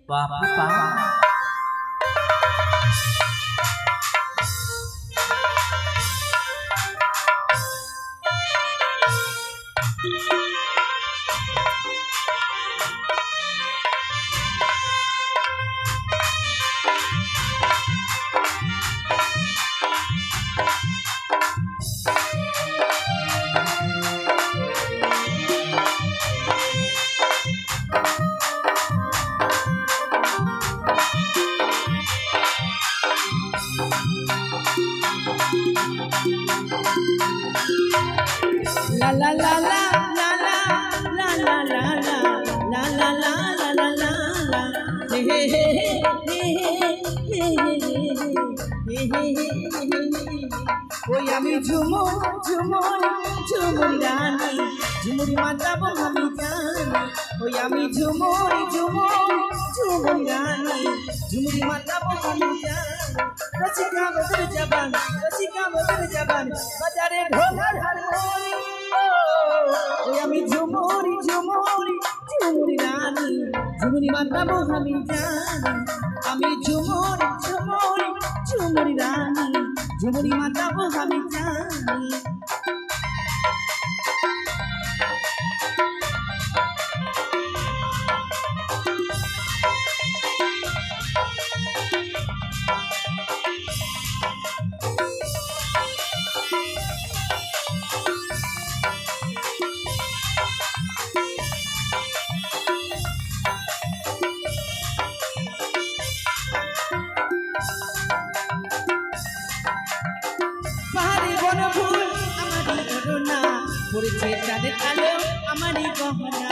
Baba la la la la la la la la la la la la la la la he he he ওই আমি ঝুমুর ঝুমুর ঝুমুর রানী ঝুমুর মাতাবো আমি জানি ওই আমি ঝুমুর ঝুমুর ঝুমুর রানী ঝুমুর মাতাবো আমি জানি রসিকা বদর জবান বাজারে ঢোলার হারমোনি ওই আমি ঝুমুরি ঝুমুরি ঝুমুরি রানী ঝুমুরি মাতাবো আমি জানি আমি ঝুমুরি ঝুমুরি ঝুমুরি রানী ঝুমুরি মাতাবো আমি জানি পড়েছে চাঁদের আলো আমারই গহনা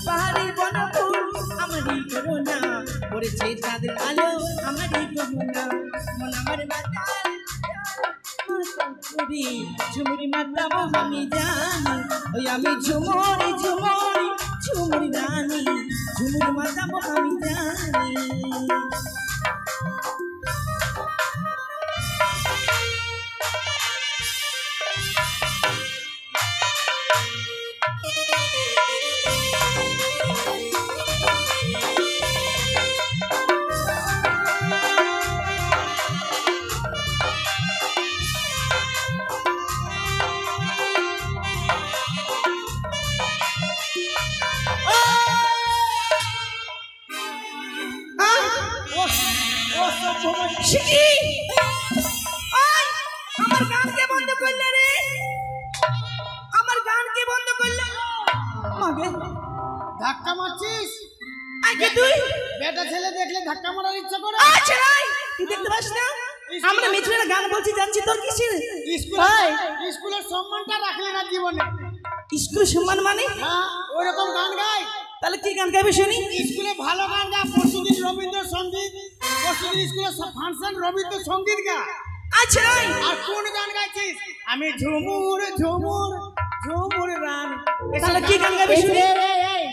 পাহাড়ি বনফুল আমারই করোনা পড়েছে চাঁদের আলো আমারই গহনা মন আমার বাতাল ঝুমুরি মাতাবো আমি জানি ওই আমি ঝুমুরি ঝুমুরি ঝুমুরি রানী ঝুমুরি মাতাবো আমি জানি আমার গানকে বন্ধ করলে রে আমার গানকে বন্ধ করলে মাগে ধাক্কা মারছিস আগে তুই বেটা ছেলে দেখলে ধাক্কা মারার ইচ্ছা করে আচ্ছা ভাই তুই দেখতে পাস না আমরা মিছুনের গান বলছি যাচ্ছি তোর কিসের স্কুলের সম্মানটা রাখলে না জীবনে স্কুলের সম্মান মানে হ্যাঁ ওরকম গান গাই তাহলে কি গান গাইবে শুনি স্কুলে ভালো গান গা পরশুদিন রবীন্দ্রসঙ্গীত পরশুদিন স্কুলে ফাংশন রবীন্দ্রসঙ্গীত গা আচ্ছা আর কোন গান গাইছিস আমি ঝুমুর ঝুমুর ঝুমুর রান তাহলে কি গান গাইবে শুনি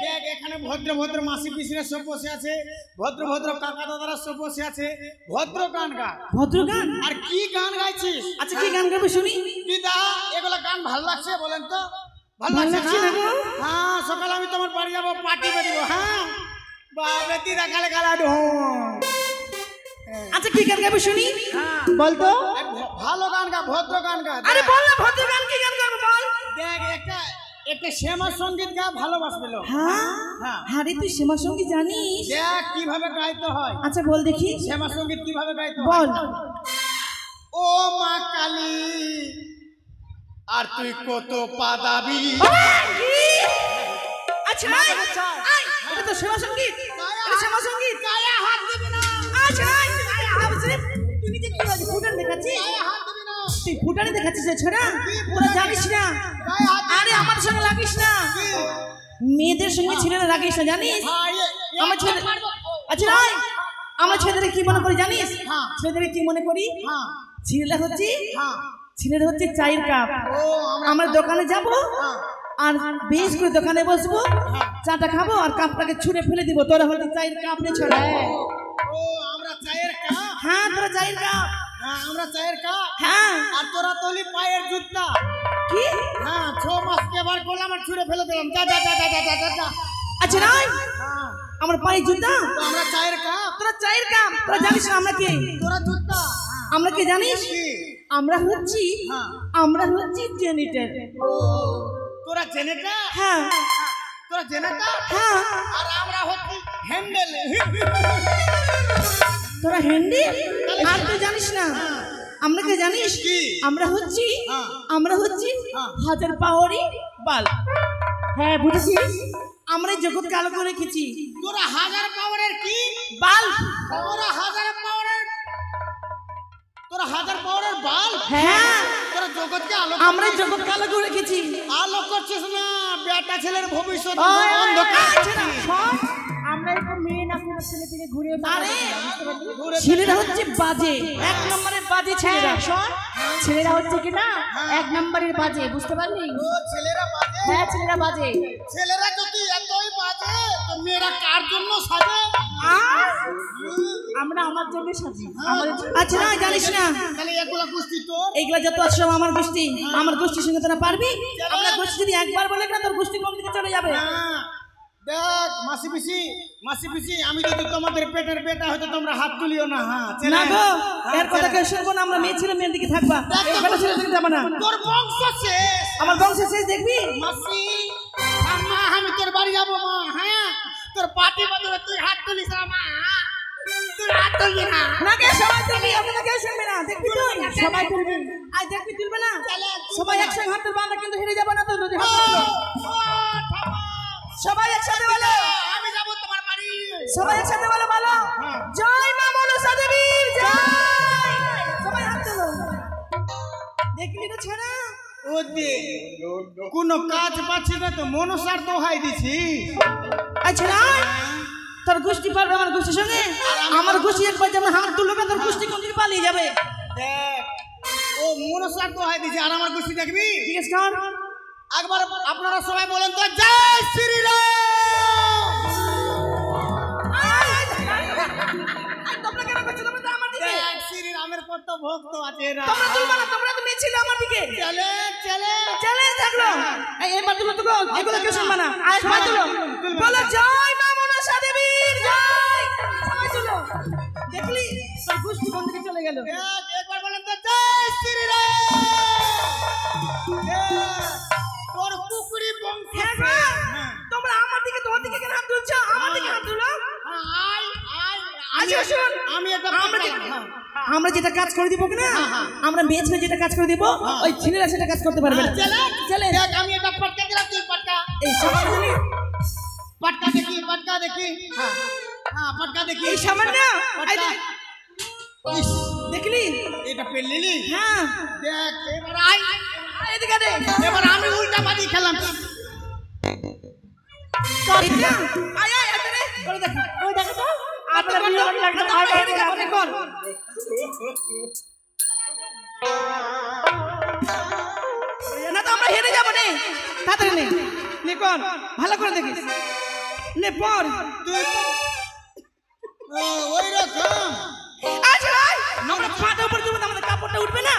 দেখ এখানে ভদ্র ভদ্র মাসি পিসিরা সব বসে আছে ভদ্র ভদ্র কাকা দাদারা সব বসে আছে ভদ্র গান গা ভদ্র গান আর কি গান গাইছিস আচ্ছা কি গান গাইবে শুনি দিদা এগুলা গান ভালো লাগছে বলেন তো ভালো লাগছে না হ্যাঁ সকালে আমি তোমার বাড়ি যাবো পার্টি করব হ্যাঁ বাবা দিদা কালে গালা দো আচ্ছা কি গান গাইবে শুনি বল তো ভালো গান গা ভদ্র গান গা আরে বল না ভদ্র গান কি গান গাইবে বল দেখ একটা শ্যামা সঙ্গীত গা ভালোবাসবে লোক হ্যাঁ হ্যাঁ আরে তুই শ্যামা সঙ্গীত জানিস দেখ কিভাবে গাইতে হয় আচ্ছা বল দেখি শ্যামা সঙ্গীত কিভাবে গাইতে হয় বল ও মা কালী আর তুই কত পাদাবি আচ্ছা এটা তো শ্যামা সঙ্গীত এটা শ্যামা সঙ্গীত গায়ে হাত দিবি না আচ্ছা তুমি যে কি ফুটান দেখাচ্ছিস তুই ফুটানি দেখাচ্ছিস ছোড়া তোরা জানিস না আরে আমার সঙ্গে লাগিস না মেয়েদের সঙ্গে ছেলেরা লাগিস না জানিস আমার ছেলে আচ্ছা ভাই আমরা ছেলেদের কি মনে করি জানিস ছেলেদের কি মনে করি ছেলেরা হচ্ছে চায়ের কাপ আমরা দোকানে যাব আর বেশ করে দোকানে বসবো চাটা খাবো আর কাপটাকে ছুঁড়ে ফেলে দিব তোরা হচ্ছে চায়ের কাপ নে ছড়া ও আমরা চায়ের কাপ হ্যাঁ তোরা চায়ের কাপ হ্যাঁ আমরা চায়ের কাপ হ্যাঁ আর তোরা তলি পায়ের জুতা কি হ্যাঁ 6 মাস কেবার করলাম আর ছুঁড়ে ফেলে দিলাম যা যা যা যা যা যা আচ্ছা নাই আমার পায়ে জুতা তো আমরা চায়ের কাপ তোরা চায়ের কাপ তোরা জানিস না আমরা কে তোরা জুতা আমরা কে জানিস আমরা হচ্ছি জেনিটার ও তোরা জেনেটার হ্যাঁ তোরা জেনেটার হ্যাঁ আর আমরা হচ্ছি হ্যান্ডেল তোরা হ্যান্ডেল আর তুই জানিস না আমরা কে জানিস আমরা হচ্ছি 1000 পাওয়ারি বাল হ্যাঁ বুঝেছিস আমরা জগৎ কালো করে রেখেছি তোরা 1000 পাওয়ারের কি বাল তোরা 1000 পাওয়ারের বাল হ্যাঁ তোরা জগৎকে আলো আমরা জগৎ কালো করে রেখেছি আলো করছিস না বেটা ছেলের ভবিষ্যৎ অন্ধকার আমরা একটু মেয়ে না কোনো ছেলে থেকে ঘুরে আরে ছেলেরা হচ্ছে বাজে 1 নম্বরের বাজে ছেলেরা শোন ছেলেরা হচ্ছে কি না 1 নম্বরের বাজে বুঝতে পারলি ও ছেলেরা বাজে হ্যাঁ ছেলেরা বাজে ছেলেরা যদি এতই বাজে তো মেয়েরা কার জন্য সাজে আমরা আমার জন্য সাজি আচ্ছা না জানিস না তাহলে এগুলা গোষ্ঠী তোর এইগুলা যত আছে সব আমার গোষ্ঠীর সঙ্গে তোরা পারবি আমরা গোষ্ঠী যদি একবার বলে না তোর গোষ্ঠী কোন দিকে চলে যাবে দেখ মাসি পিসি আমি যদি তোমাদের পেটের বেটা হয়তো তোমরা হাত তুলিও না হ্যাঁ না গো এর কথা কেউ শুনবো না আমরা মেয়ে ছেলে মেয়ের দিকে থাকবা এই বেটা ছেলে দিকে যাবো না তোর বংশ শেষ আমার বংশ শেষ দেখবি মাসি মা আমি তোর বাড়ি যাবো মা হ্যাঁ তোর পাটি বদলে তুই হাত তুলিস না মা তুই হাত তুলবি না না কে সবাই তুলবি আমরা কেউ শুনবে না দেখবি তুই সবাই তুলবি আজ দেখবি তুলবে না সবাই একসঙ্গে হাত তুলবে আমরা কিন্তু হেরে যাবো না তো যদি হাত তুলো সবাই একসাথে বলো আমি যাবো তোমার বাড়ি সবাই একসাথে বলো জয় মা মনসা দেবীর জয় সবাই হাত তুলো দেখলি না ছাড়া ওদে কোন কাজ পাচ্ছি না তো মনসার দোহাই দিছি আচ্ছা না তোর গোষ্ঠী পারবে আমার গোষ্ঠীর সঙ্গে আমার গোষ্ঠী একবার যেমন হাত তুলবে তোর গোষ্ঠী কোন দিকে পালিয়ে যাবে দেখ ও মনসার দোহাই দিছি আর আমার গোষ্ঠী দেখবি ঠিক আছে কর একবার আপনারা সবাই বলেন তো জয় শ্রীরাম তোমরা কেন করছো তোমরা তো আমার দিকে জয় শ্রীরামের কত ভক্ত আছে এরা তোমরা তুলবা না তোমরা তো মেয়ে ছিলে আমার দিকে চলে থাকলো এই এবার তুলো তো এগুলো কেউ শুনবা না আয় সবাই তুলো বলো জয় মা মনসা দেবীর জয় সবাই তুলো দেখলি তোর গোষ্ঠী কোন দিকে চলে গেল একবার বলেন তো জয় শ্রীরাম তোর কুকুরি বংশ তোমরা আমার দিকে তোমার দিকে কেন হাত তুলছো আমার দিকে হাত তুলো আচ্ছা শুন আমি একটা আমরা যেটা কাজ করে দিব না আমরা মেয়ে ছেলে যেটা কাজ করে দিব ওই ছেলেরা সেটা কাজ করতে পারবে না চলে দেখ আমি একটা পটকা দিলাম তুই পটকা এই সামান্য পটকা দেখি হ্যাঁ পটকা দেখি এই সামান্য দেখলি এটা পেলিলি হ্যাঁ দেখ এবার আয় এদিকে দে এবার আমি উল্টা বাজি খেলাম আয় আয় আরে করে দেখো ওই দেখো তো আপনার বিয়ে বাড়ি লাগবে আয় আয় কর না তো আমরা হেরে যাব নে তাড়াতাড়ি নে কর ভালো করে দেখিস নে পর তুই ওই রকম আচ্ছা আমরা ফাটা উপর দেব আমাদের কাপড়টা উঠবে না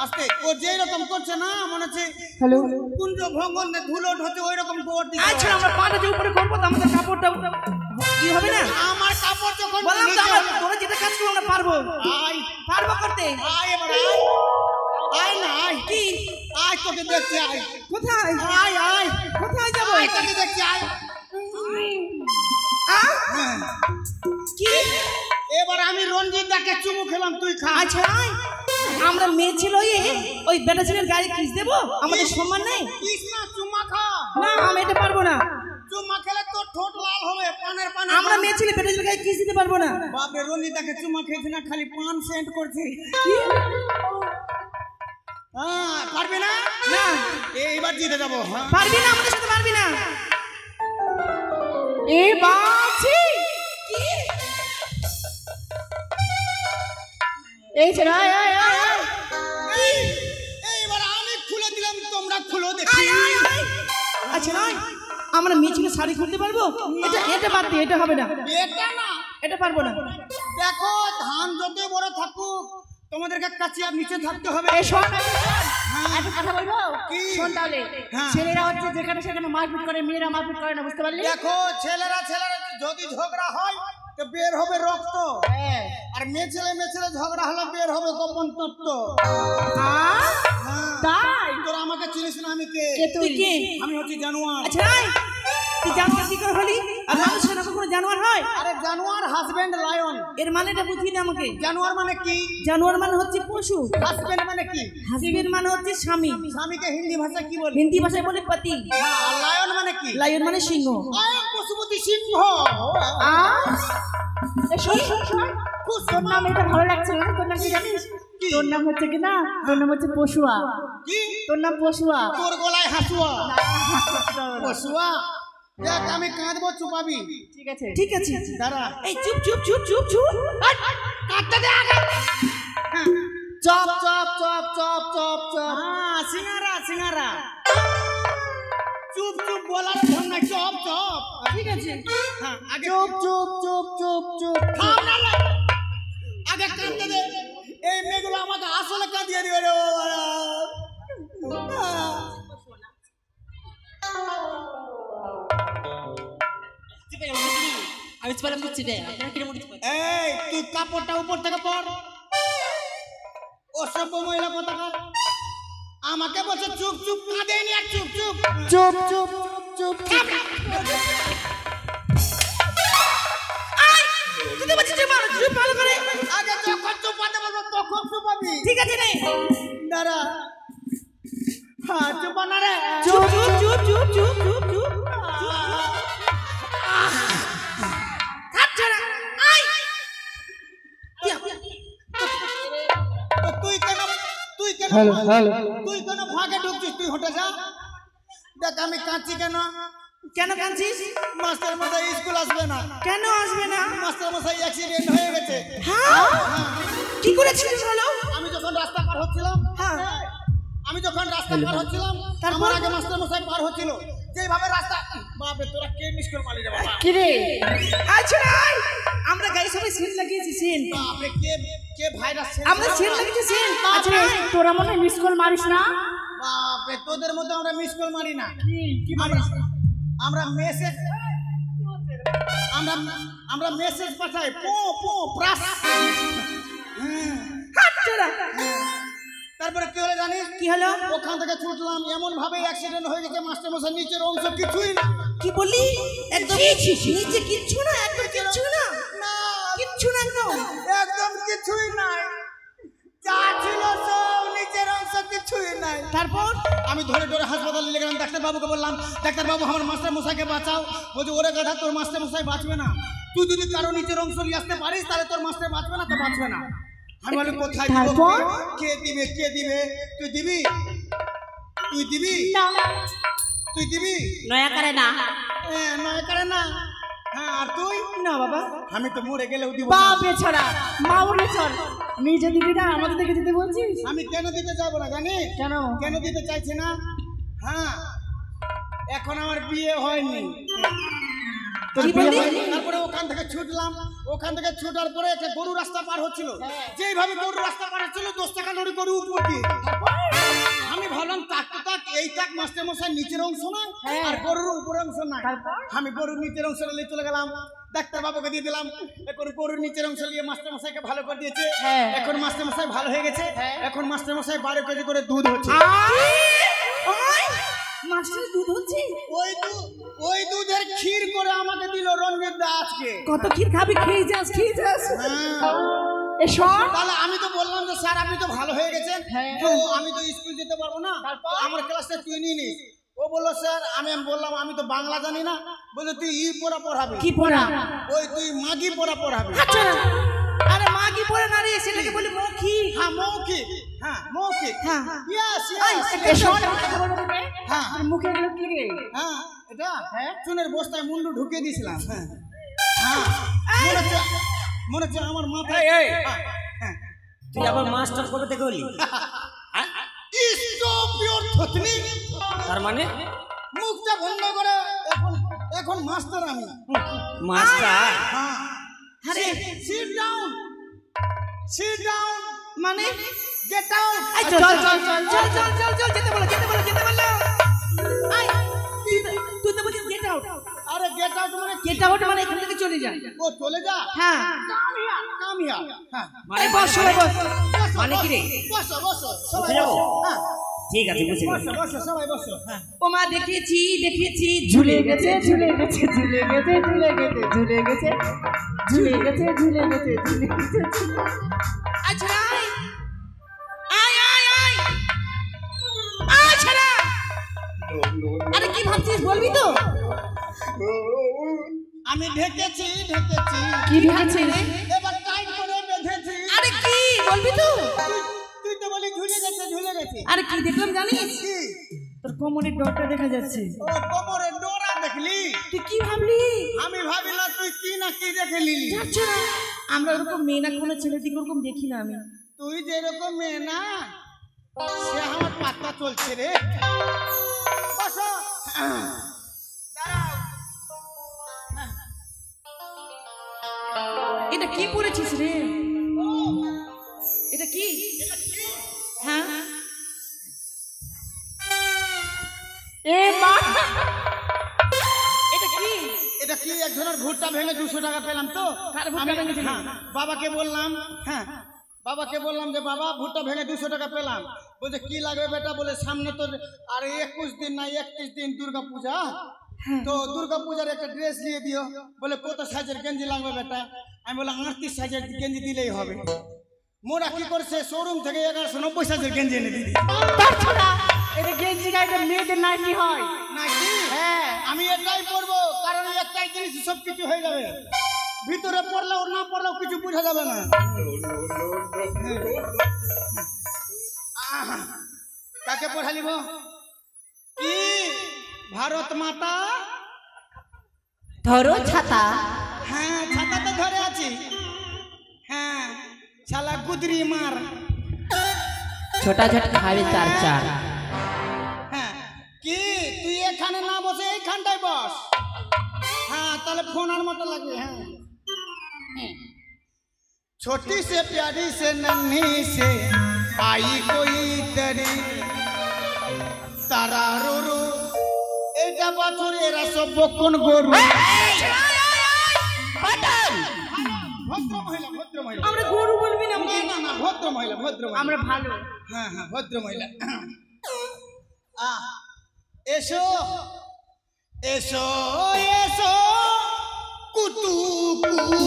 আস্তে ও যেই রকম করছে না মনে হচ্ছে হ্যালো কুঞ্জ ভঙ্গন ধুলো ঢোতে ওই রকম দৌড় দিচ্ছে আচ্ছা আমরা পাটা যে উপরে করবো তো আমাদের কাপড়টা কি হবে না আমার কাপড় যখন বললাম তো আমরা তোরা যেটা কাজ করবো আমরা পারবো আয় পারবো করতে আয় এবার আয় না আয় কি আয় তোকে দেখছি আয় কোথায় আয় আয় কোথায় যাবো আয় তোকে দেখছি আয় কি এবার আমি রঞ্জিত দাকে চুমু খেলাম তুই খা আচ্ছা আমরা মেয়ে ছিল ওই বেটা ছেলের গায়ে কিস দেবো আমাদের সম্মান নেই কৃষ্ণা চুমা খা না আমি এটা পারবো না চুমা খেলে তোর ঠোঁট লাল হবে পানের পানে আমরা মেয়ে ছেলে বেটা ছেলের গায়ে কিস দিতে পারবো না বাপরে রঞ্জিত দাকে চুমা খেয়েছি না খালি পান সেন্ট করছি হ্যাঁ পারবি না না এইবার জিতে যাবো হ্যাঁ পারবি না আমাদের সাথে পারবি না এ বাছি কি এই ছেড়ে আয় আয় আয় এইবার আমি খুলে দিলাম তোমরা খুলো দেখি আচ্ছা নয় আমরা মেয়ে ছেলে শাড়ি খুলতে পারবো এটা এটা বাদ দিয়ে এটা হবে না এটা না এটা পারবো না দেখো ধান যত বড় থাকুক তোমাদেরকে কাছে আর নিচে থাকতে হবে। এই শোন একটা কথা বলবো কি? শোন তাহলে হ্যাঁ। ছেলেরা হচ্ছে যেখানে সেখানে মারপিট করে, মেয়েরা মারপিট করে না, বুঝতে পারলি? দেখো ছেলেরা যদি ঝগড়া হয় তো বের হবে রক্ত, হ্যাঁ। আর মেয়ে ছেলে ঝগড়া হলে বের হবে গোপন তত্ত্ব। তাই তোরা আমাকে চিনিস না? আমি কে? কে তুই? কে? আমি হচ্ছি জানোয়ার। আচ্ছা তুই জানোয়ার কি করে হলি? আর মানুষের কোনো জানোয়ার হয়? আরে জানোয়ার হাজবেন্ড লায়ন। এর মানেটা বুঝবি না আমাকে। জানোয়ার মানে কি? জানোয়ার মানে হচ্ছে পশু, হাজবেন্ড মানে কি? হাসিবের মানে হচ্ছে স্বামী, স্বামীকে হিন্দি ভাষায় কি বলে? হিন্দি ভাষায় বলে পতি। আর লায়ন মানে কি? লায়ন মানে সিংহ। পশুপতি সিংহ। শোন শোন শোন, তোর নাম এটা ভালো লাগছে না? তোর নাম কি জানিস? তোর নাম হচ্ছে কি না, তোর নাম হচ্ছে পশুয়া। কি? তোর নাম পশুয়া। তোর গলায় হাসুয়া। পশুয়া। দেখ আমি কাঁদবো, চুপাবি। ঠিক আছে ঠিক আছে দাঁড়া। এই চুপ চুপ চুপ চুপ চুপ। কাটতে দে আগে। Chop chop chop chop chop chop. সিঙ্গারা সিঙ্গারা। চুপ চুপ বলার ঢং নাই, চপ চপ। ঠিক আছে হ্যাঁ আগে চুপ চুপ চুপ চুপ চুপ। থাম না রে। আগে কাঁদতে দে। এই মেয়েগুলো আমাকে আসলে কাঁদিয়ে দিবে রে বাবা। আমি পারলাম দিচ্ছি রে, আপনারা কিরম উঠতে পারেন? এই তুই কাপড়টা উপর থেকে পর। অসভ্য মহিলা কোথাকার। আমাকে বলছে চুপ চুপ, কাঁদেনি আর চুপ চুপ। চুপ চুপ চুপ চুপ। তুই তো বলছিস চুপ ভালো করে। আগে যখন চুপাতে বলবো তখন চুপাবি। ঠিক আছে রে। দাঁড়া। হ্যাঁ চুপা না রে। চুপ চুপ চুপ চুপ চুপ চুপ চুপ। তো তুই কেন তুই কেন ফাঁকে ঢুকছিস? তুই হটে যা। দেখ আমি কাঁদছি কেন? কেন কাঁদছিস? মাস্টার মশাই স্কুল আসবে না। কেন আসবে না? মাস্টার মশাই অ্যাক্সিডেন্ট হয়ে গেছে। হ্যাঁ কি করেছিস বলো? আমি যখন রাস্তা পার হচ্ছিলাম আমার আগে মাস্টার মশাই পার হচ্ছিল। যেভাবে রাস্তা, বাপরে তোরা কে মিস করে মারলি রে বাবা? কি রে? আচ্ছা আমরা গাড়ি সবাই সিল লাগিয়েছি সিল। বাপরে কে ভাইরাস? আমরা সিল লাগিয়েছি সিল। আচ্ছা তোরা মনে হয় মিস কল মারিস না? বাপরে তোদের মতো আমরা মিস কল মারি না। কি মারিস? আমরা মেসেজ পাঠাই। পো পো প্রাস। তারপরে কি হলো জানিস? কি হলো? ওখান থেকে ছুটলাম, এমন ভাবে অ্যাক্সিডেন্ট হয়ে গেছে মাস্টার মশাই নিচের অংশ কিছুই না। কি বললি? একদম নিচে কিচ্ছু না, একদম কিচ্ছু না, কিচ্ছু না, একদম কিছুই নাই। যা ছিল সব নিচের অংশ কিছুই নাই। তারপর আমি ধরে ধরে হাসপাতালে নিয়ে গেলাম। ডাক্তারবাবুকে বললাম, ডাক্তারবাবু আমার মাস্টার মশাইকে বাঁচাও। বলছে ওরে গাধা, তোর মাস্টার মশাই বাঁচবে না। তুই যদি কারো নিচের অংশ নিয়ে আসতে পারিস তাহলে তোর মাস্টার বাঁচবে না, তো বাঁচবে না। আমি বলি কোথায় দিব? তারপর? কে দিবে? তুই দিবি? তুই দিবি? নয়া করে না। নয় করে না। হ্যাঁ আর তুই? না বাবা, আমি তো মরে গেলেও দিব না। বাপে ছড়া মাউরে চল, নিজে দিবি না আমাদের দেখে দিতে বলছিস? আমি কেন দিতে যাবো না জানিস? কেন দিতে চাইছি না? হ্যাঁ এখন আমার বিয়ে হয়নি। তারপরে ওখান থেকে ছুটলাম। ওখান থেকে ছুটার পরে একটা গরু রাস্তা পার হচ্ছিল। যেইভাবে গরু রাস্তা পার হচ্ছিল 10 টাকা লরি গরু উপর দিয়ে। আমি ভাবলাম তাক এই তাক মাস্টার মশাই নিচের অংশ না আর গরুর উপর অংশ নাই। আমি গরুর নিচের অংশ নিয়ে চলে গেলাম। ডাক্তার বাবুকে দিয়ে দিলাম। এখন গরুর নিচের অংশ নিয়ে মাস্টার মশাইকে ভালো করে দিয়েছে। এখন মাস্টার মশাই ভালো হয়ে গেছে। এখন মাস্টার মশাই 12 কেজি করে দুধ হচ্ছে। মাস্টার দুধ হচ্ছে? ওই দুধের ক্ষীর করে আমাকে দিল রঞ্জিত দা আজকে। কত ক্ষীর খাবি? খেয়ে যাস। তাহলে আমি তো বললাম যে স্যার আপনি তো ভালো হয়ে গেছেন, তো আমি তো স্কুল যেতে পারবো না, আমার ক্লাসটা তুই নিয়ে নিস। ও বললো স্যার, আমি বললাম আমি তো বাংলা জানি না। বললো তুই পড়া পড়াবি। কি পড়া? তুই মাগি পড়া পড়াবি। আচ্ছা আরে মাগি পড়া না রে, সেটাকে বলি মৌখিক। হ্যাঁ মৌখিক। হ্যাঁ মুখে এগুলো কি রে? হ্যাঁ এটা চুনের বস্তায় মুন্ডু ঢুকিয়ে দিয়েছিলাম। মনে হচ্ছে আমার মাথায়। তুই আবার মাস্টার কবে থেকে হলি? তার মানে মুখটা বন্ধ করে এখন মাস্টার আমি। মাস্টার? হ্যাঁ। আরে সিট ডাউন। মানে গেট আউট। এই চল চল চল চল চল চল চল যেতে বলো যেতে বলো যেতে বলো আই তুই তো বলছিস গেট আউট। আরে গেট আউট মানে গেট আউট মানে এখান থেকে চলে যা। ও চলে যা। হ্যাঁ কাম হিয়ার। হ্যাঁ মানে বস সবাই বস। মানে কি রে? বসো বসো সবাই বুঝে যাবো? বসো। হ্যাঁ ঠিক আছে বুঝে বসো বসো সবাই বসো। হ্যাঁ ও মা দেখিয়েছি দেখিয়েছি ঝুলে গেছে ঝুলে গেছে ঝুলে গেছে ঝুলে গেছে ঝুলে গেছে ঝুলে গেছে ঝুলে গেছে ঝুলে গেছে। আচ্ছা আয় আয় আয় আয় ছাড়া। আরে কি ভাবছিস বলবি তো? আমি ঢেকেছি ঢেকেছি। কি ঢেকেছি রে? এবার টাইট করে বেঁধেছি। আরে কি বলবি তো? তুই তো বলি ঝুলে গেছে ঝুলে গেছে। আরে কি দেখলাম জানিস? কি? তোর কোমরের ডরটা দেখা যাচ্ছে। ও কোমরে ডোরা দেখলি? তুই কি ভাবলি? আমি ভাবিলাম তুই কি না কি দেখে নিলি। যাচ্ছে না আমরা ওরকম মেয়ে না কোনো ছেলেটিকে ওরকম দেখি না আমি। তুই যেরকম মেয়ে না সে আমার পাত্তা চলছে রে। বসো। দাঁড়াও। এটা কি পরেছিস রে? এটা কি? হ্যাঁ এ মা এটা কি? এটা কি একজনের ভুট্টা ভেঙে 200 টাকা পেলাম তো। কার ভুট্টা ভেঙেছিলি? হ্যাঁ, বাবাকে বললাম। হ্যাঁ বাবাকে বললাম যে বাবা ভুট্টা ভেঙে 200 টাকা পেলাম। বলছে কি লাগবে বেটা? বলে সামনে তোর আর 21 দিন না 31 দিন দুর্গা পূজা, তো দুর্গা পূজার একটা ড্রেস দিয়ে দিও। বলে কত সাইজের গেঞ্জি লাগবে বেটা? আমি বললাম 38 সাইজের গেঞ্জি দিলেই হবে। মোরা কি করছে শোরুম থেকে 1190 সাইজের গেঞ্জি এনে দিদি। তাছাড়া এটা গেঞ্জি গাইতে মেয়েদের নাইটি হয় নাকি? হ্যাঁ আমি এটাই পরবো কারণ একটাই জিনিস সব কিছু হয়ে যাবে। ভিতরে পড়লেও না পড়লেও কিছু বোঝা যাবে না। আহা, কাকে পড়ালিব? কি ভারত মাতা? ধরো ছাতা হ্যাঁ ছাতা তো ধরে আছি। হ্যাঁ শালা গুদরি মার। ছোটা ছোট খাবে চার চার। হ্যাঁ কি তুই এখানে না বসে এইখানটায় বস। হ্যাঁ তাহলে ফোনের মতো লাগবে। হ্যাঁ छोटी से प्यारी से नन्ही से आई कोई तरी तारा रो रो এটা বছর এরা সব বকন গরু। ভদ্র মহিলা ভদ্র মহিলা। আমরা গরু বলবি না না না না ভদ্র মহিলা ভদ্র মহিলা। আমরা ভালো। হ্যাঁ হ্যাঁ ভদ্র মহিলা। এসো এসো এসো কুতু কুতু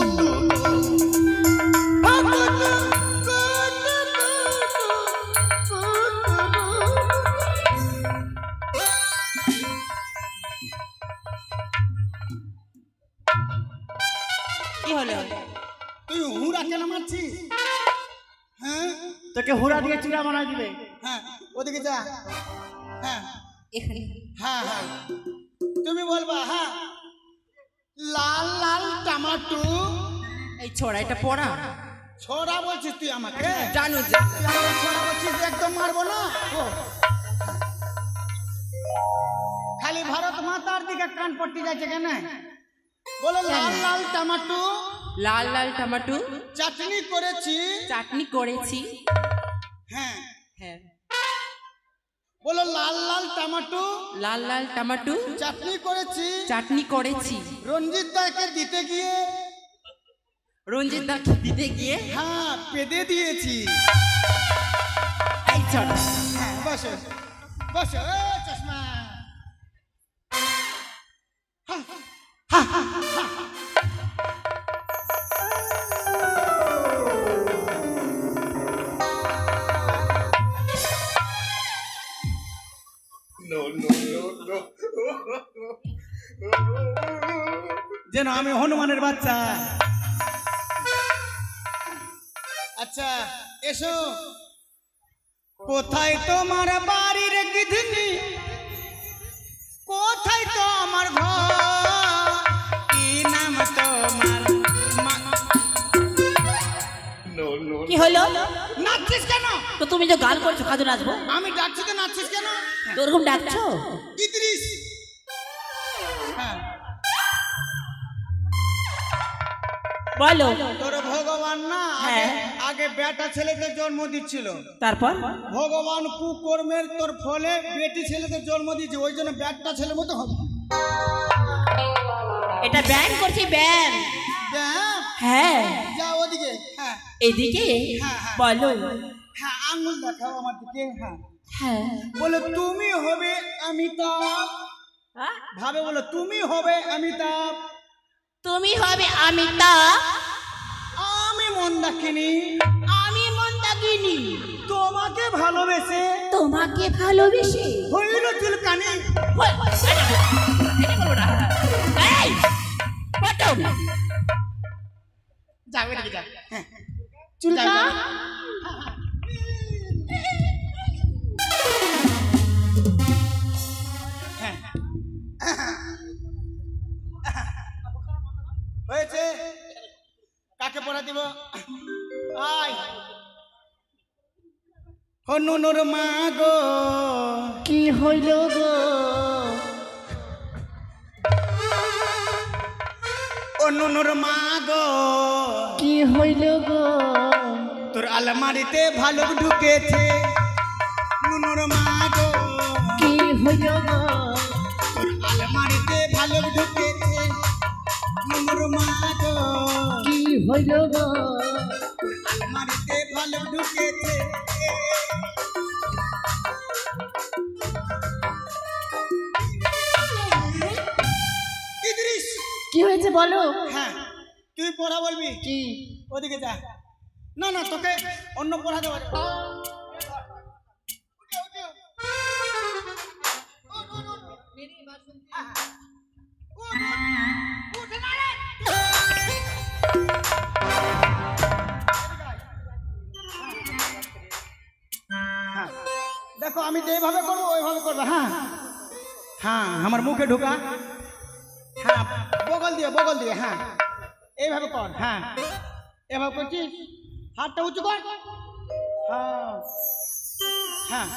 কি হলো? তুই হুড়া কেন মারছিস? হ্যাঁ তোকে হুড়া দিয়ে চূড়া বানাই দিবে। হ্যাঁ ওদিকে যা। হ্যাঁ এখানে হ্যাঁ হ্যাঁ তুমি বলবা। হ্যাঁ লাল লাল টমাটো। এই ছড়া এটা পড়া ছোড়া বলছিস তুই আমাকে? জানো তুই আমাকে ছোড়া বলছিস? একদম মারবো না। ও, খালি ভারত মাতার দিকে কান পট্টি যাচ্ছে কেন? বলে লাল লাল টমাটো লাল লাল টমেটো চাটনি করেছি। চাটনি করেছি। হ্যাঁ হ্যাঁ বলো লাল লাল টমাটো লাল লাল টমেটো চাটনি করেছি। চাটনি করেছি। রঞ্জিত দাকে দিতে গিয়ে রঞ্জিত দাকে দিতে গিয়ে হ্যাঁ পেদে দিয়েছি। এই ছড়া হ্যাঁ বসো বসো। এ, চশমা। যেন আমি হনুমানের বাচ্চা। আচ্ছা এসো। কোথায় তোমার বাড়ির গিধনি? কোথায় তোমার ঘর? কি নাম তোমার? কি হলো? নাচছিস কেন? তো তুমি যে গান করছো কাজে নাচবো? আমি ডাকছি তো নাচছিস কেন? তো ওরকম ডাকছো? ইদ্রিস। হ্যাঁ বলো। তোর ভগবান না হ্যাঁ। আগে আগে বেটা ছেলেদের জন্ম দিচ্ছিল, তারপর ভগবান কুকর্মের তোর ফলে বেটি ছেলেদের জন্ম দিচ্ছে, ওই জন্য বেটা ছেলের মতো হবে। এটা ব্যান করছি ব্যান। হ্যাঁ যা ওদিকে। হ্যাঁ এদিকে হ্যাঁ, হ্যাঁ। বলো। হ্যাঁ আঙুল দেখাও আমার দিকে। হ্যাঁ হ্যাঁ বলো তুমি হবে অমিতাভ। ভাবে বলো তুমি হবে অমিতাভ। তুমি হবে অমিতাভ। আমি মন্দাকিনী। আমি মন্দাকিনী। তোমাকে ভালোবেসে তোমাকে ভালোবেসে হইল চুলকানি। যাবে নাকি যা। চুলকা হয়েছে, কাকে পড়া দিব? আয় হনুর মা গো, কি হইল গো? নুনুর মা গো, কি হইল গো? তোর আলমারিতে ভালুক ঢুকেছে। নুনুর মা গো, কি হইল গো? তোর আলমারিতে ভালুক ঢুকেছে। নুনুর মা গো, কি হইল গো? তোর আলমারিতে ভালুক ঢুকেছে। ইদ্রিস, কি হয়েছে বলো? হ্যাঁ তুই পড়া বলবি? কি? ওদিকে যা। না না তোকে অন্য পড়া দেওয়া যাবে। দেখো আমি যেভাবে করবো ওইভাবে করবো। হ্যাঁ হ্যাঁ আমার মুখে ঢোকা। হ্যাঁ বগল দিয়ে। হ্যাঁ এইভাবে কর। হ্যাঁ এভাবে করছিস, হাতটা উঁচু কর। হ্যাঁ হ্যাঁ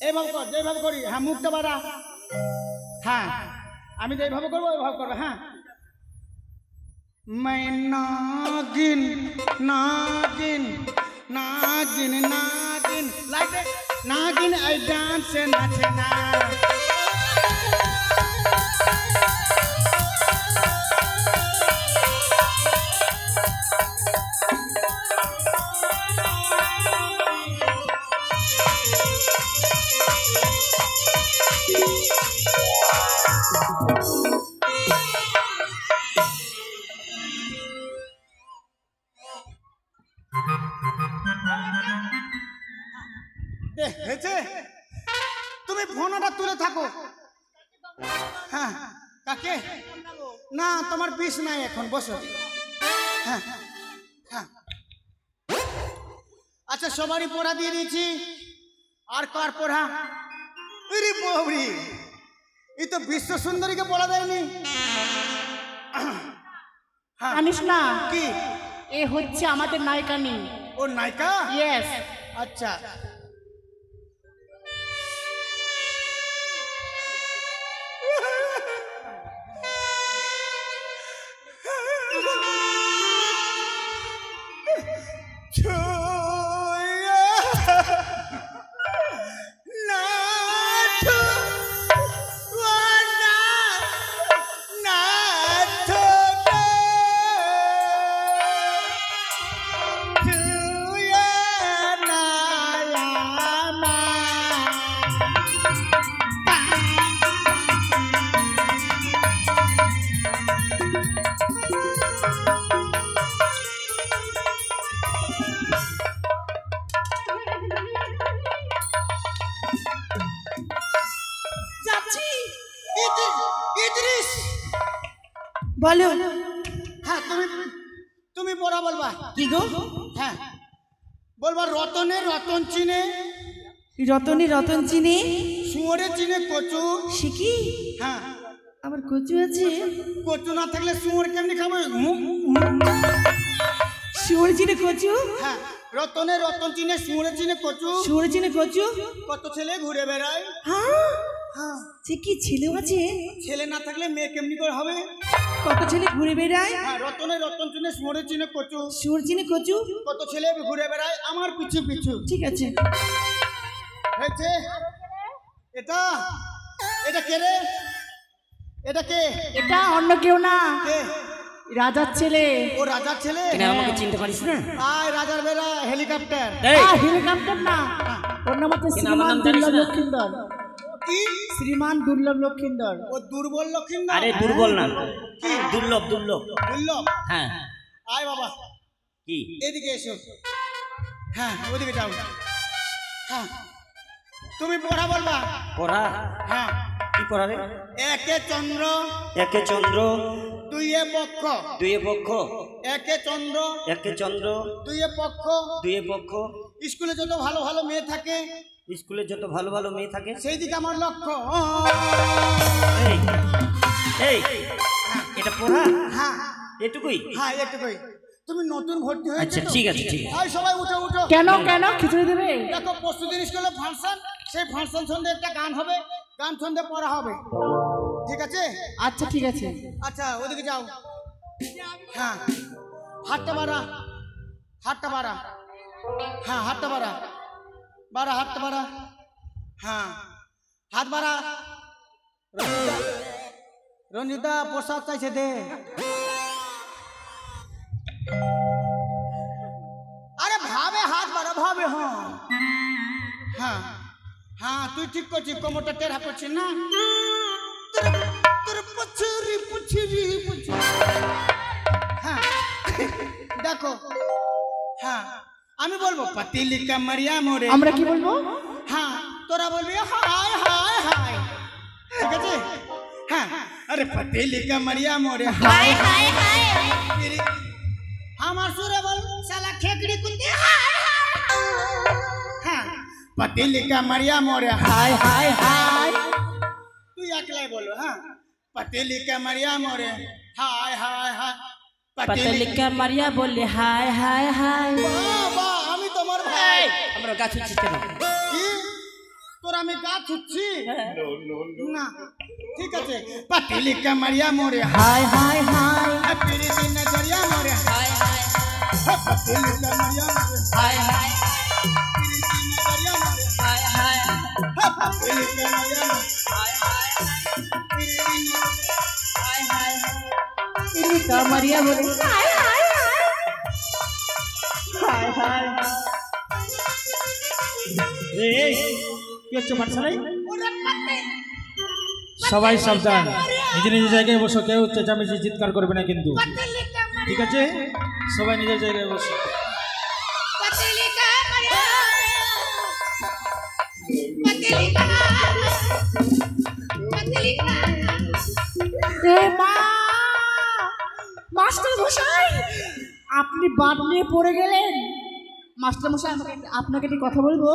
এইভাবে কর যেভাবে করি। হ্যাঁ মুখটা বাড়া। হ্যাঁ আমি যেভাবে করবো ওইভাবে করবো। হ্যাঁ मैं नागिन नागिन नागिन नागिन लाइक नागिन आई डांस नाचना। তুমি ফোনটা তুলে থাকো। হ্যাঁ কাকে? না তোমার বিষ নাই এখন, বসো। হ্যাঁ হ্যাঁ আচ্ছা সবারই পড়া দিয়ে দিয়েছি। আর কার পড়া? আরে বাবরি, এই তো বিশ্ব সুন্দরীকে পড়া দেয়নি। জানিস না কি? এ হচ্ছে আমাদের নায়িকানি। ও নায়িকা? ইয়েস। আচ্ছা বলো। হ্যাঁ তুমি পড়া বলবা। কি গো? হ্যাঁ বলবা রতনে রতন চিনে, রতনে রতন চিনে, শুয়োরে চিনে কচু। শিখি? হ্যাঁ আবার কচু আছে? কচু না থাকলে শুয়োর কেমনি খাবো? শুয়োর চিনে কচু? হ্যাঁ রতনে রতন চিনে, শুয়োরে চিনে কচু। শুয়োর চিনে কচু? কত ছেলে ঘুরে বেড়ায়। হ্যাঁ হ্যাঁ সে কি ছেলে আছে? ছেলে না থাকলে মেয়ে কেমনি করে হবে? কত ছেলে ঘুরে বেড়ায়, হ্যাঁ রতনে রতন চিনে সুরে চিনে কচু, সুর চিনে কচু। কত ছেলে ঘুরে বেড়ায় আমার পিছু পিছু। ঠিক আছে। হয়েছে। এটা এটা কে রে? এটা কে? এটা অন্য কেউ না, কে? রাজার ছেলে। ও রাজার ছেলে? কেন আমাকে চিনতে পারিস না? আয় রাজার বেলা হেলিকপ্টার। এই হেলিকপ্টার না, ওর নাম হচ্ছে কেন আমার শ্রীমান নাম জানিস দুর্লভ না? লক্ষিন্দর। কি? শ্রীমান দুর্লভ লক্ষিন্দর। ও দুর্বল লক্ষিন্দর? আরে দুর্বল না, দুর্লভ দুর্লভ। দুর্লভ? হ্যাঁ আয় বাবা কি? এদিকে এসো। হ্যাঁ ওদিকে যাও। হ্যাঁ তুমি পড়া বলবা। পড়া? হ্যাঁ কি পড়া রে? একে চন্দ্র, একে চন্দ্র, দুইয়ে পক্ষ। দুইয়ে পক্ষ, একে চন্দ্র, একে চন্দ্র, দুইয়ে পক্ষ। দুইয়ে পক্ষ। স্কুলে যত ভালো ভালো মেয়ে থাকে স্কুলে যত ভালো ভালো মেয়ে থাকে সেই দিকে আমার লক্ষ্য। এই এই এটা পড়া? হ্যাঁ এটুকুই? হ্যাঁ এটুকুই। তুমি নতুন ভর্তি হয়েছে আচ্ছা তো? ঠিক আছে ঠিক আছে। আয় সবাই উঠো উঠো। কেন কেন খিচুড়ি দেবে? দেখো পরশুদিন স্কুলে ফাংশন, সেই ফাংশন সন্ধ্যে একটা গান হবে, গান সন্ধ্যে পড়া হবে, ঠিক আছে? আচ্ছা ঠিক আছে। আচ্ছা ওদিকে যাও। হ্যাঁ হাতটা বাড়া, হাতটা বাড়া। হ্যাঁ হাতটা বাড়া, বাড়া হাতটা বাড়া। হ্যাঁ হাত বাড়া। রঞ্জিতা, রঞ্জিতা পোশাক চাইছে দে। আরে ভাবে হাত বাড়া ভাবে। হ্যাঁ হ্যাঁ হ্যাঁ তুই ঠিক করছিস, কোমরটা টেরা করছিস না? তোর পুচুরি পুচুরি পুচুরি। হ্যাঁ দেখো। হ্যাঁ আমি বলবো পাতিলি কামরিয়া মোরে। আমরা কি বলবো? হ্যাঁ তোরা বলবি হায় হায় হায়, ঠিক আছে? হ্যাঁ আরে পাতিলি কামরিয়া মোরে হায় হায় হায়। আমার সুরে বল শালা খেকড়ি কুন্তি হায় হায়। হ্যাঁ পাতিলি কামরিয়া মোরে হায় হায় হায়। তুই একলাই বলো। হ্যাঁ পাতিলি কামরিয়া মোরে হায় হায় হায়। পাতলি কামরিয়া বললে হায় হায় হায়। বাবা আমি তোমার ভাই। আমরা গাছ উঠছি কেন? কি তোর আমি গা ছুটছি না? ঠিক আছে পাতিলি কামরিয়া মোরে হায় হায় হায়। পিরি দিন নজরিয়া মোরে হায় হায় পাতিলি কামরিয়া মোরে হায় হায় পিরি দিন নজরিয়া মোরে হায় হায় পাতিলি কামরিয়া মোরে হায় হায় পিরি দিন হায় হায়। কামরিয়া বলে হায় হায় হায় হায়। এই কি হচ্ছে পাঠশালায়? সবাই সাবধান, নিজের নিজের জায়গায় বসো, কেউ চেঁচামেচি চিৎকার করবে না কিন্তু, ঠিক আছে? সবাই নিজের জায়গায় বসো। এ মা, মাস্টার মশাই আপনি বাদ নিয়ে পড়ে গেলেন। মাস্টার মশাই আপনাকে একটি কথা বলবো।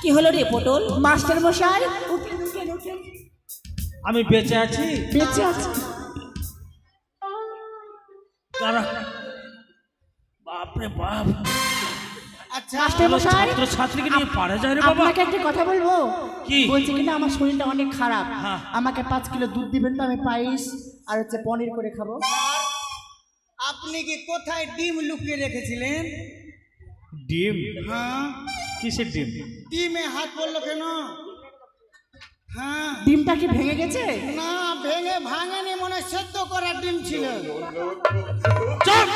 কি হলো রে পটল? মাস্টার মশাই উঠেন উঠেন উঠেন। আমি বেঁচে আছি। বেঁচে আছে? কারা? বাপরে বাপ, আচ্ছা মাস্টার মশাই ছাত্র ছাত্রীকে নিয়ে পারে যায় রে বাবা। আপনাকে একটা কথা বলবো। কি? বলছি কিনা আমার শরীরটা অনেক খারাপ, হ্যাঁ। আমাকে 5 কিলো দুধ দিবেন তো, আমি পায়েস আর হচ্ছে পনির করে খাবো। আপনি কি কোথায় ডিম লুকিয়ে রেখেছিলেন? ডিম? হ্যাঁ কিসের ডিম? ডিমে হাত পড়লো কেন? হ্যাঁ ডিমটা কি ভেঙে গেছে? না ভেঙে ভাঙেনি, মনে হয় সেদ্ধ করা ডিম ছিল। চুপ!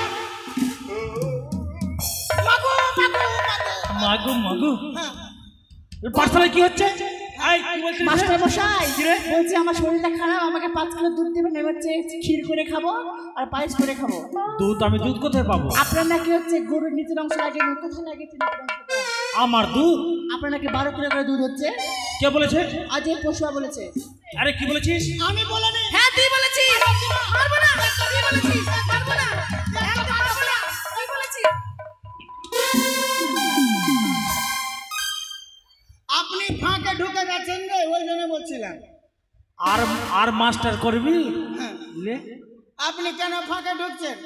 মাগু মাগু, হ্যাঁ পাঠশালায় কি হচ্ছে? এই, কি বলছিস? মাস্টার মশাই কি রে? বলছি আমার শরীরটা খারাপ, আমাকে 5 কিলো দুধ দিবেন, এবার হচ্ছে ক্ষীর করে খাবো আর পায়েস করে খাবো। দুধ? আমি দুধ কোথায় পাবো? আপনার নাকি হচ্ছে গরুর নিচের অংশ লাগে, কোথায় লাগেছে নিচের অংশটা? আমার দুধ? আপনার নাকি 12 কিলো করে দুধ হচ্ছে। কে বলেছে? আজ এই পশুয়া বলেছে। আরে কি বলেছিস? আমি বলিনি। হ্যাঁ তুই বলেছিস। মারবো না, তুই বলেছিস। মারবো না, একদম মারবো না, তুই বলেছিস। আপনি ফাঁকে ঢুকে গেছেন রে, ওই জন্য বলছিলাম। আর আর মাস্টার করবি? হ্যাঁ লে, আপনি কেন ফাঁকে ঢুকছেন?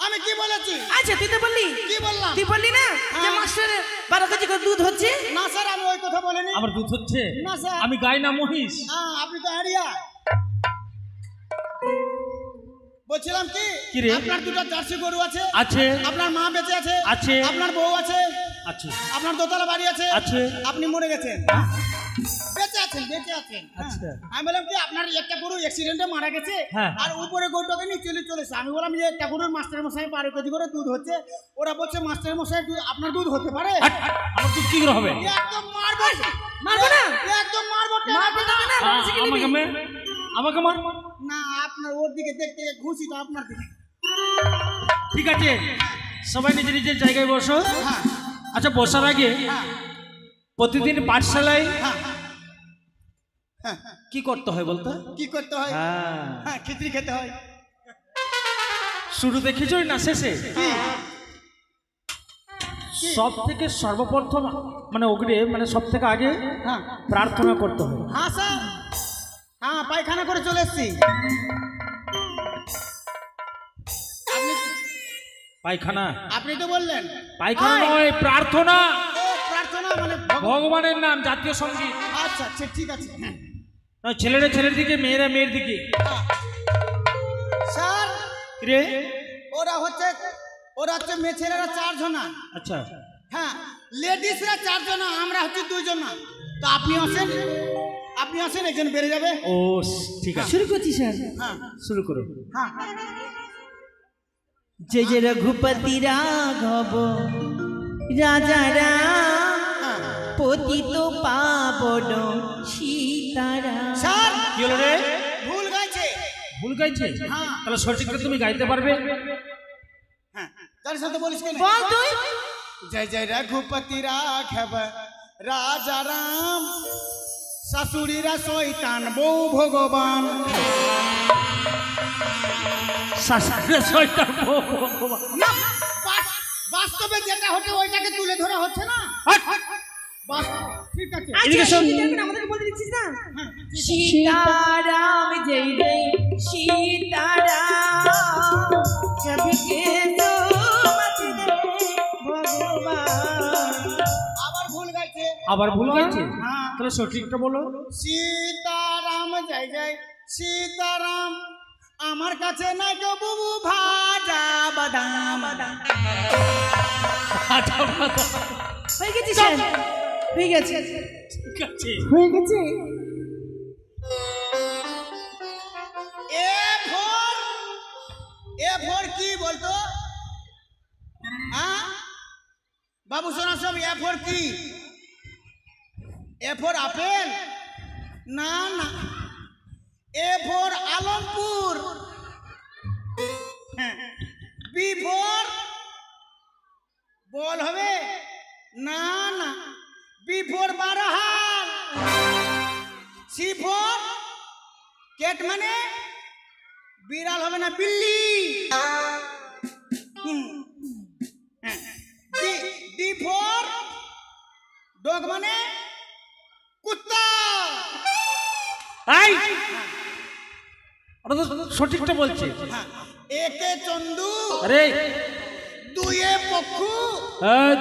আমি কি বলেছি? আচ্ছা তুই তো বললি, কি বললাম? তুই বললি না যে মাস্টারের 12 কেজি করে দুধ হচ্ছে। না স্যার, আমি ওই কথা বলিনি। আমার দুধ হচ্ছে? না স্যার। আমি গাই না মহিষ? আপনি তো এরিয়া। বলছিলাম কি, কি রে? আপনার দুটো জার্সি গরু আছে? আছে। আপনার মা বেঁচে আছে? আছে। আপনার বউ আছে? আছে। আপনার দোতলা বাড়ি আছে? আছে। আপনি মরে গেছেন? বেঁচে আছেন, বেঁচে আছেন। আচ্ছা। আমি বললাম কি, আপনার একটা গরু অ্যাক্সিডেন্টে মারা গেছে, হ্যাঁ। আর উপরে গরুটাকে নিয়ে চলেছে। আমি বললাম যে একটা গরুর মাস্টার মশাই 12 কেজি করে দুধ হচ্ছে। ওরা বলছে মাস্টার মশাই আপনার দুধ হতে পারে? আমার দুধ কি করে হবে? একদম মারবো। মারবো না? একদম মারবো। মারবো না না, আমাকে মার, আমাকে মার। না, আপনার ওর দিকে দেখতে ঘুষি তো আপনার দিকে। ঠিক আছে, সবাই নিজের নিজের জায়গায় বসো। হ্যাঁ আচ্ছা, বসার আগে হ্যাঁ প্রতিদিন পাঠশালায় হ্যাঁ হ্যাঁ। কি করতে হয় বলতো? কি করতে হয়? হ্যাঁ, হ্যাঁ, খিচড়ি খেতে হয়। শুরু দেখেছই না শেষে? সব থেকে সর্বপ্রথম মানে অগ্রে মানে সব থেকে আগে হ্যাঁ প্রার্থনা করতে হয়। হ্যাঁ স্যার, হ্যাঁ পায়খানা করে চলে এসছি। পায়খানা? আপনি তো বললেন পায়খানা নয়, প্রার্থনা। ও প্রার্থনা মানে ভগবানের নাম, জাতীয় সঙ্গীত। আচ্ছা আচ্ছা, ঠিক আছে। হ্যাঁ নয়, ছেলেরা ছেলের দিকে, মেয়েরা মেয়ের দিকে। স্যার, রে ওরা হচ্ছে মেয়ে ছেলেরা 4 জনা। আচ্ছা, হ্যাঁ, লেডিসরা 4 জনা, আমরা হচ্ছে 2 জনা। তো আপনি আসেন, একজন বেড়ে যাবে। ও ঠিক আছে, শুরু করছি স্যার। হ্যাঁ শুরু করো। হ্যাঁ जय जय रघुपति राघव राजा राम पतित पावन सीताराम। স্যার, কি হলো রে? ভুল গাইছে। ভুল গাইছে? হ্যাঁ। তাহলে সঠিকটা তুমি গাইতে পারবে? হ্যাঁ, তার সাথে বলিস কেন? বল তুই। जय जय रघुपति राघव राजा राम শাশুড়িরা শয়তান বউ ভগবান। শাশুড়ি শয়তান বউ ভগবান। না, বাস্তবে যেটা হচ্ছে ওইটাকে তুলে ধরা হচ্ছে না। ঠিক আছে, এদিকে শোন। আমাদেরকে বলে দিচ্ছিস না? सीताराम जय जय सीताराम सबके तो मत दे भगवान। আবার ভুল গাইছে। হ্যাঁ, তাহলে সঠিকটা বলো। সীতারাম জয় জয় সীতারাম, আমার কাছে নাই গো বুবু ভাজা বাদাম। হয়ে গেছে স্যার, হয়ে গেছে, ঠিক আছে। হয়ে গেছে। এ ফর কি বলতো? হ্যাঁ বাবু, শোনা সব। এ ফর কি? A for apple? না না, A for Alampur. B for ball হবে? না না, B for Barhal. C for cat মানে বিড়াল হবে না, বিল্লি। ডি ফর ডগ মানে কুত্তা। এই, ওটা তো সঠিকটা বলছে। একে চন্দু, আরে দুয়ে পক্ষু,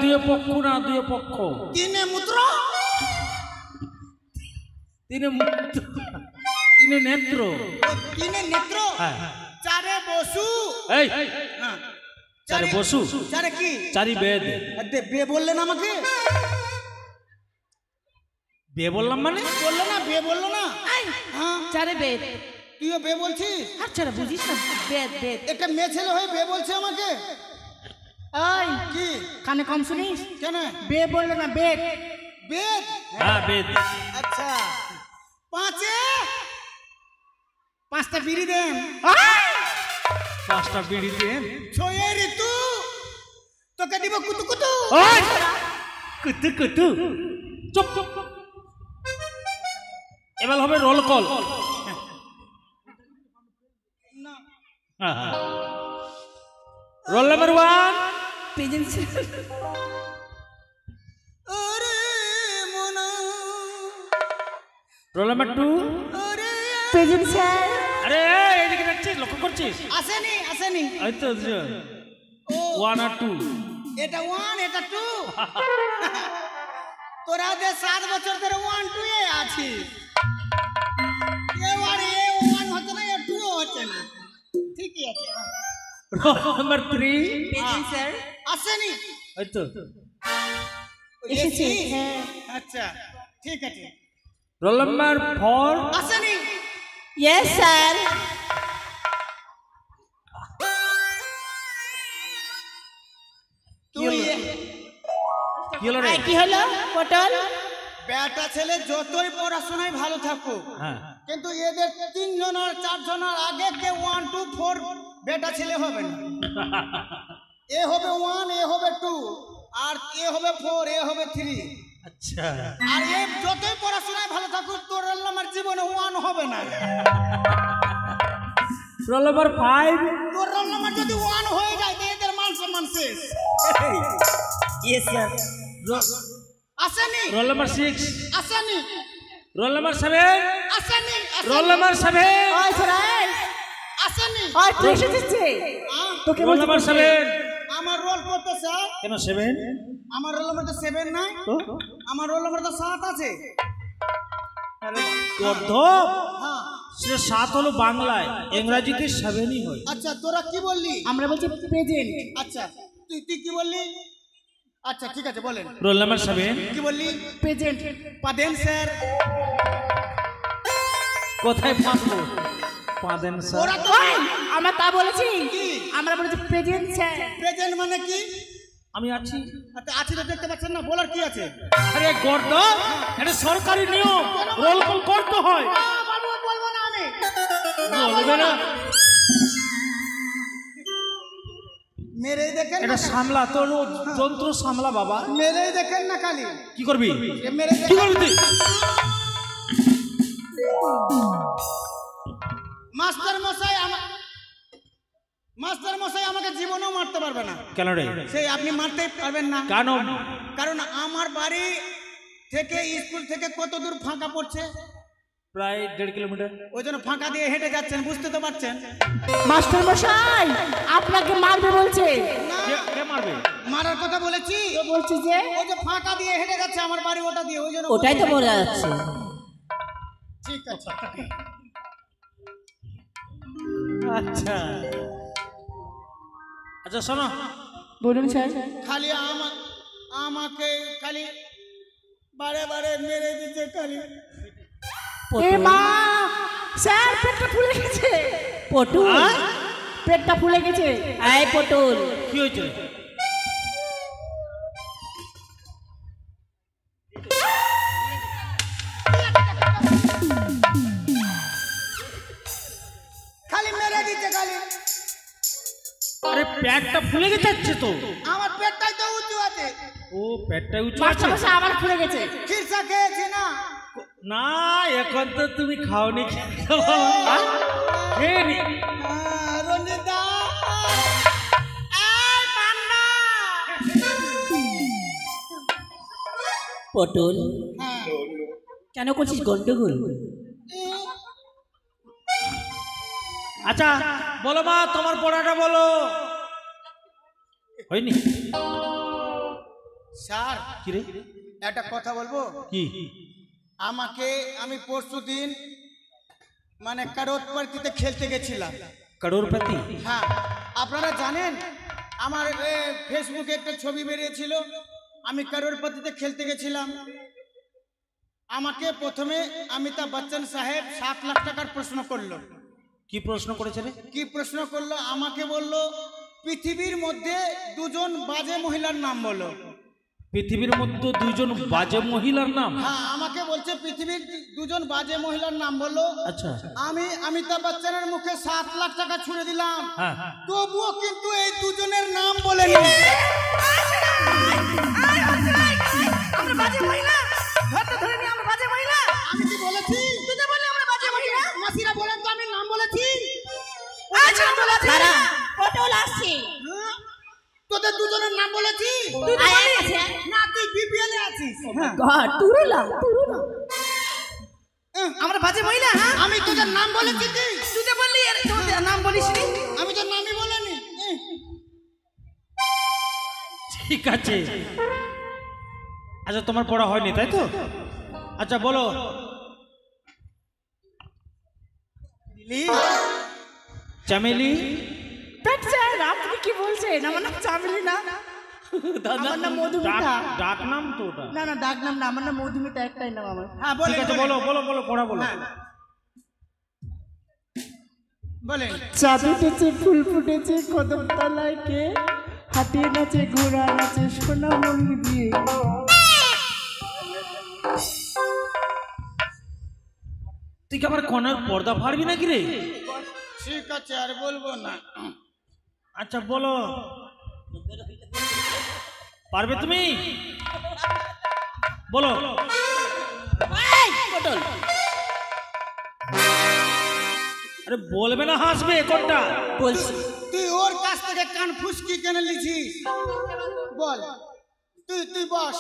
দুয়ে পক্ষ না, দুয়ে পক্ষ। তিনে মূত্র, তিনে তিনে নেত্র। তিনে নেত্র, হ্যাঁ। চারে বসু। এই, হ্যাঁ, চারে বসু, চারে কি? চারি বেদ। বে বললেন আমাকে? বে বললাম মানে? বললো না, বে বললো না। হ্যাঁ, চারে বেদ। তুইও বে বলছিস? আচ্ছা বুঝিস না, বেদ বেদ। একটা মেয়ে ছেলে হয়ে বে বলছে আমাকে। ওই কি কানে কম শুনিস? কেন? বে বললো না, বেদ। বেদ? হ্যাঁ, বেদ। আচ্ছা, পাঁচটা বিড়ি দেন। 5টা বিড়ি দিয়ে। ছয়ে ঋতু, তোকে দিব কুতু কুতু। ওই, কুতু কুতু। চুপ চুপ। এবার হবে roll call. Roll number 1। Present ওরে মনা, রোল নাম্বার 2। ওরে প্রেজেন্ট স্যার। আরে এইদিকে দেখছিস, লক্ষ্য করছিস? আসেনি। এই তো ওয়ান আর টু। এটা 1 এটা 2 তোরা যে 7 বছর ধরে 1 2 এ আছিস এবারে এ 1 হচ্ছে না এ 2 হচ্ছে না ঠিকই আছে রোল নাম্বার 3 পেজেন্ট স্যার আসেনি ওই তো এসেছে হ্যাঁ আচ্ছা ঠিক আছে রোল নাম্বার 4 আসেনি ইয়েস স্যার তুই কি হলো রে? কি হলো পটল বেটা ছেলে যতই পড়াশোনায় ভালো থাকুক হ্যাঁ কিন্তু এদের 3 জন আর 4 জনের আগে কে 1 2 4 বেটা ছেলে হবে না এ হবে 1 এ হবে 2 আর এ হবে 4 এ হবে 3 আচ্ছা আর এ যতই পড়াশোনায় ভালো থাকুক তোর আমার জীবনে 1 হবে না রোল নাম্বার 5 তোর আমার যদি 1 হয়ে যায় তো এদের মান সম্মান শেষ ইয়েস স্যার। আসেনি রোল নাম্বার 6 আসেনি রোল নাম্বার 7 আসেনি রোল নাম্বার 7 ওই সরাই আসেনি ওই তুই এসেছিস তোকে রোল বলছি নাম্বার 7 আমার রোল কত স্যার কেন 7 আমার রোল নাম্বার তো 7 নাই তো আমার রোল নাম্বার তো 7 আছে অর্ধ হ্যাঁ সে 7 হলো বাংলায় ইংরেজিতে 7ই হয় আচ্ছা তোরা কি বললি আমরা বলছি প্রেজেন্ট আচ্ছা তুই তুই কি বললি আচ্ছা ঠিক আছে বলেন রোল নাম্বার 7 কি বললি প্রেজেন্ট পাদেন স্যার কোথায় পাবো পাদেন স্যার ওরা তো আমরা তা বলেছি কি? আমরা বলেছি প্রেজেন্ট স্যার প্রেজেন্ট মানে কি আমি আছি আচ্ছা আছে তো দেখতে পাচ্ছেন না বলার কি আছে আরে গর্দ এটা সরকারি নিয়ম রোল কল করতে হয় বলবো না আমি বলবে না মেরেই দেখেন এটা না সামলা তোর যন্ত্র সামলা বাবা মেরেই দেখেন না খালি কি করবি এ মেরে কি করবি তুই মাস্টার মশাই আমাকে জীবনেও মারতে পারবে না কেন রে সেই আপনি মারতেই পারবেন না কেন কারণ আমার বাড়ি থেকে স্কুল থেকে কত দূর ফাঁকা পড়ছে প্রায় 1.5 কিলোমিটার ওই জন্য ফাঁকা দিয়ে হেঁটে যাচ্ছেন বুঝতে তো পারছেন মাস্টার মশাই আপনাকে মারবে বলছে না কে মারবে মারার কথা বলেছি তো বলছি যে ওই যে ফাঁকা দিয়ে হেঁটে যাচ্ছে আমার বাড়ি ওটা দিয়ে ওই জন্য ওটাই তো বোঝা যাচ্ছে ঠিক আছে আচ্ছা আচ্ছা শোনো বলুন স্যার খালি আমাকে খালি বারে বারে মেরে দিচ্ছে খালি এ মা স্যার পেটটা ফুলে গেছে পটুল পেটটা ফুলে গেছে এই পটুল কি হয়েছে খালি মেরে দিচ্ছে খালি আরে পেটটা ফুলে গেছে তো আমার পেটটাই তো উঁচু আছে ও পেটটা উঁচু মাস্টার আছে মশাই আবার ফুলে গেছে খিরসা খেয়েছি না না এখন তো তুমি খাওনি খেয়ে রঞ্জিত দা পটুল হ্যাঁ কেন করছিস গন্ডগোল আচ্ছা বলো মা তোমার পড়াটা বলো হয়নি স্যার কি রে একটা কথা বলবো কি আমি পরশুদিন মানে কারোৎপার্তিতে খেলতে গেছিলাম করোড়পতি হ্যাঁ আপনারা জানেন আমার ফেসবুকে একটা ছবি বেরিয়েছিল আমি কারোরপতিতে খেলতে গেছিলাম আমাকে প্রথমে অমিতাভ বচ্চন সাহেব 7 লাখ টাকার প্রশ্ন করলো কি প্রশ্ন করেছে রে কি প্রশ্ন করলো আমাকে বললো পৃথিবীর মধ্যে 2 জন বাজে মহিলার নাম বলো পৃথিবীর মধ্যে 2 জন বাজে মহিলার নাম হ্যাঁ আমাকে বলছে পৃথিবীর 2 জন বাজে মহিলার নাম বলো আচ্ছা আমি অমিতাভ বচ্চনের মুখে 7 লাখ টাকা ছুড়ে দিলাম হ্যাঁ তবুও কিন্তু এই 2 জনের নাম বলেনি আমরা বাজে মহিলা ধরতে ধরে নি আমরা বাজে মহিলা আমি কি বলেছি তুই তো বললি আমরা বাজে মহিলা মাসিরা বলেন তো আমি নাম বলেছি আচ্ছা আমরা বাজে মহিলা পটল আসছে হ্যাঁ? তোদের 2 জনের নাম বলেছি তুই তো বলিস না তুই বিপিএল এ আছিস গড তুরুলা আমরা বাজে মহিলা হ্যাঁ আমি তোদের নাম বলেছি কি তুই তো বললি তোর নাম বলিস নি আমি তোর নামই বলিনি ঠিক আছে। আচ্ছা তোমার পড়া হয়নি তাই তো? আচ্ছা বলো। চামেলি। স্যার আপনি কি বলছেন? আমার নাম চামেলি না, আমার নাম মধুমিতা। ডাক নাম তো ওটা। না না ডাক নাম না, আমার নাম মধুমিতা, একটাই নাম আমার। হ্যাঁ ঠিক আছে বলো বলো বলো পড়া বলো। বলেন। চাঁদ উঠেছে, ফুল ফুটেছে, কদম তলায় কে হাতিয়ে নাচে, ঘোড়া নাচে, সোনা ময়ূর দিয়ে। তুই কি আমার কনার পর্দা ফাড়বি নাকি রে? ঠিক আছে আর বলবো না। আচ্ছা বলো, পারবে তুমি? বলো। আরে বলবে না, হাসবে কোনটা? বলছি তুই ওর কাছ থেকে কান ফুসকি কেন লিছিস? বল। তুই বস।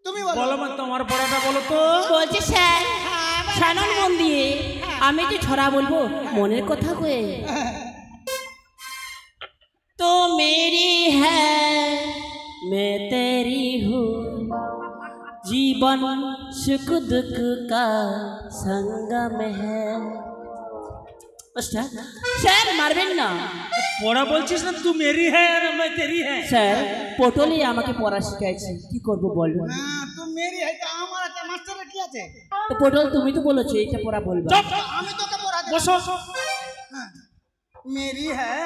তুমি বলো। বলো মা তোমার পড়াটা বলো তো। বলছি স্যার, শানন মন দিয়ে আমি তো ছড়া বলবো মনের কথা কয়ে। तो मेरी है मैं तेरी हूँ, जीवन सुख दुख का संगम है। স্যার মারবেন না। পড়া বলছিস না, তুই মেরি হ্যাঁ আর मैं तेरी है। স্যার পটলি আমাকে পড়া শিখাইছে, কি করবো বলবো? হ্যাঁ তুই মেরি है তো আমার আছে, মাস্টারের কি আছে? তো পটল তুমি তো বলেছো এটা পড়া বলবা। আমি তোকে পড়াতে বসো। মেরি है।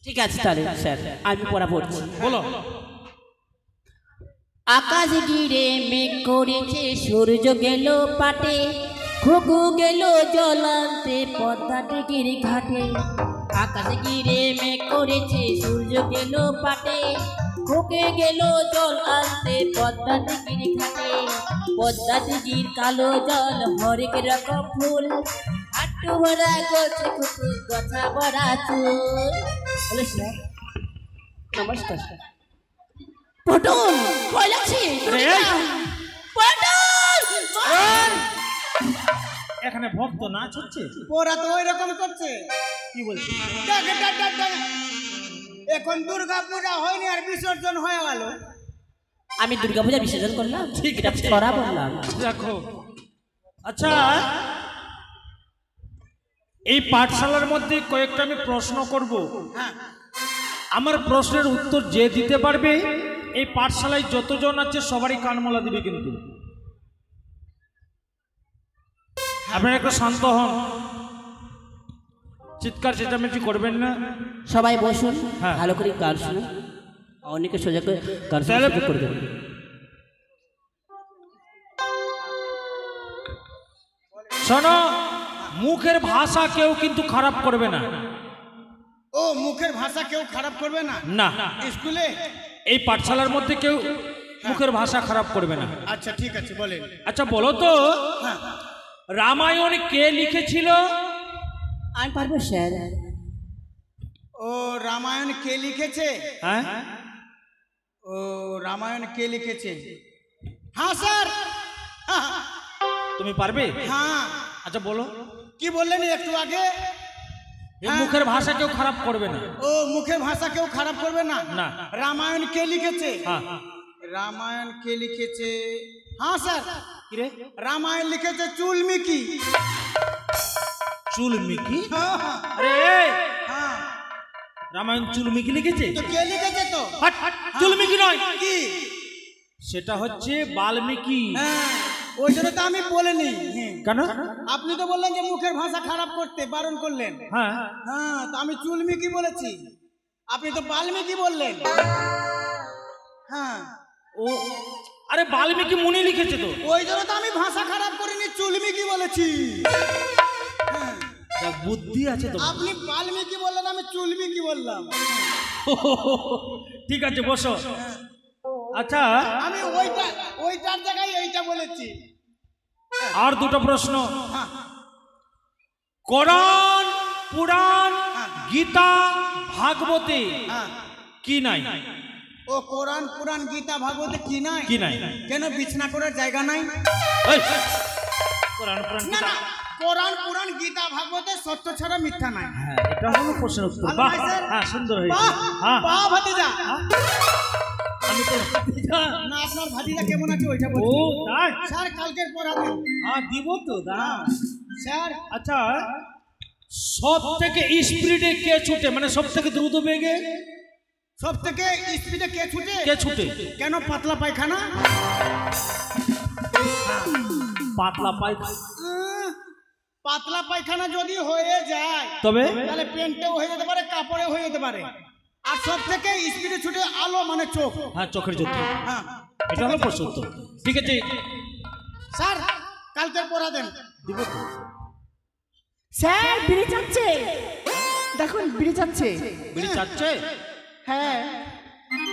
ঠিক আছে তাহলে স্যার আমি পড়া পড়ছি। বলো। আকাশ ঘিরে মেঘ করেছে, সূর্য গেল পাটে, খুকু গেল জল আনতে পদ্মা টেকির ঘাটে। আকাশ ঘিরে মেঘ করেছে, সূর্য গেল পাটে, খুকে গেল জল আনতে পদ্মা টেকির ঘাটে। পদ্মা টেকির কালো জল হরেক রকম ফুল, হাট্টু ভরা গোছে খুকু গছা ভরা চুল। বলে স্যার নমস্কার স্যার। পটল ভয় লাগছে। পটল এখানে ভক্ত নাচ হচ্ছে। ওরা তো ওই রকম করছে। কি বলছিস? এখন দুর্গা পূজা হয়নি আর বিসর্জন হয়ে গেল। আমি দুর্গা পূজা বিসর্জন করলাম, ঠিক এটা ছড়া বললাম। দেখো আচ্ছা, এই পাঠশালার মধ্যে কয়েকটা আমি প্রশ্ন করব। আমার প্রশ্নের উত্তর যে দিতে পারবে, এই পাঠশালায় যতজন আছে সবারই কানমলা দিবে। কিন্তু আপনারা একটু শান্ত হন, চিৎকার চেঁচামেচি করবেন না। সবাই বসুন, হ্যাঁ। ভালো করে গান শুনুন, অনেকে সোজা করে গান তাহলে- শুনতে করে দেবেন। শোনো, মুখের ভাষা কেউ কিন্তু খারাপ করবে না। ও মুখের ভাষা কেউ খারাপ করবে না? না, স্কুলে এই পাঠশালার মধ্যে কেউ মুখের ভাষা খারাপ করবে না। আচ্ছা ঠিক আছে বলেন। আচ্ছা বলো তো, হ্যাঁ রামায়ণ কে লিখেছিল? আমি পারবো স্যার। ও রামায়ণ কে লিখেছে? হ্যাঁ ও রামায়ণ কে লিখেছে? হ্যাঁ স্যার। তুমি পারবে? হ্যাঁ। আচ্ছা বলো। কি বললেন একটু আগে? এই মুখের ভাষা কেউ খারাপ করবে না। ও মুখের ভাষা কেউ খারাপ করবে না? না। রামায়ণ কে লিখেছে? হ্যাঁ। রামায়ণ কে লিখেছে? হ্যাঁ স্যার। কি রে? রামায়ণ লিখেছে চুলমিকি। চুলমিকি? হ্যাঁ, হ্যাঁ, আরে হ্যাঁ। রামায়ণ চুলমিকি লিখেছে? তো কে লিখেছে তো? হাট, হাট, চুলমিকি নয়, কি? সেটা হচ্ছে বাল্মীকি। হ্যাঁ ওই জন্য তো আমি বলিনি। কেন? আপনি তো বললেন যে মুখের ভাষা খারাপ করতে বারণ করলেন। হ্যাঁ হ্যাঁ তো আমি চুলমিকি বলেছি, আপনি তো বাল্মীকি বললেন। হ্যাঁ ও আরে বাল্মীকি মুনি লিখেছে তো। ওই জন্য তো আমি ভাষা খারাপ করিনি, চুলমিকি বলেছি। হ্যাঁ তা বুদ্ধি আছে তো। আপনি বাল্মীকি বললেন, আমি চুলমিকি বললাম। ঠিক আছে বসো। আচ্ছা আমি ওইটার জায়গায় এইটা বলেছি। আর দুটো প্রশ্ন। কোরআন, পুরাণ, গীতা, ভাগবতে হ্যাঁ কি নাই? ও কোরআন পুরাণ গীতা ভাগবতে কি নাই? কি নাই? কেন বিছনা করার জায়গা নাই? এই, কোরআন পুরাণ না গীতা। না, কোরআন পুরাণ গীতা ভাগবতে সত্য ছাড়া মিথ্যা নাই। হ্যাঁ এটা হলো প্রশ্নের উত্তর। ভালো বাহ, নয়, স্যার? হ্যাঁ সুন্দর হয়েছে। বাহ হ্যাঁ বাহ ভাতিজা আমি তো না আপনার ভাতিজা কেমন আছে ওইটা ও বলছি তাই স্যার কালকের পড়াবেন হ্যাঁ দিব তো দাঁড়া। স্যার আচ্ছা সব থেকে স্পিডে কে ছুটে, মানে সব থেকে দ্রুত বেগে সব থেকে স্পিডে কে ছুটে কে ছুটে? কেন পাতলা পায়খানা পাতলা পাই পাতলা পায়খানা যদি হয়ে যায় তবে তাহলে পেন্টেও হয়ে যেতে পারে, কাপড়ে হয়ে যেতে পারে। আর সব থেকে স্পিডে ছুটে আলো মানে চোখ। হ্যাঁ চোখের জ্যোতি। হ্যাঁ এটা হলো প্রশ্ন উত্তর। ঠিক আছে স্যার কালকের পড়া দেন। দিব তো। স্যার বিড়ি চাচ্ছে, দেখুন বিড়ি চাচ্ছে। বিড়ি চাচ্ছে? হ্যাঁ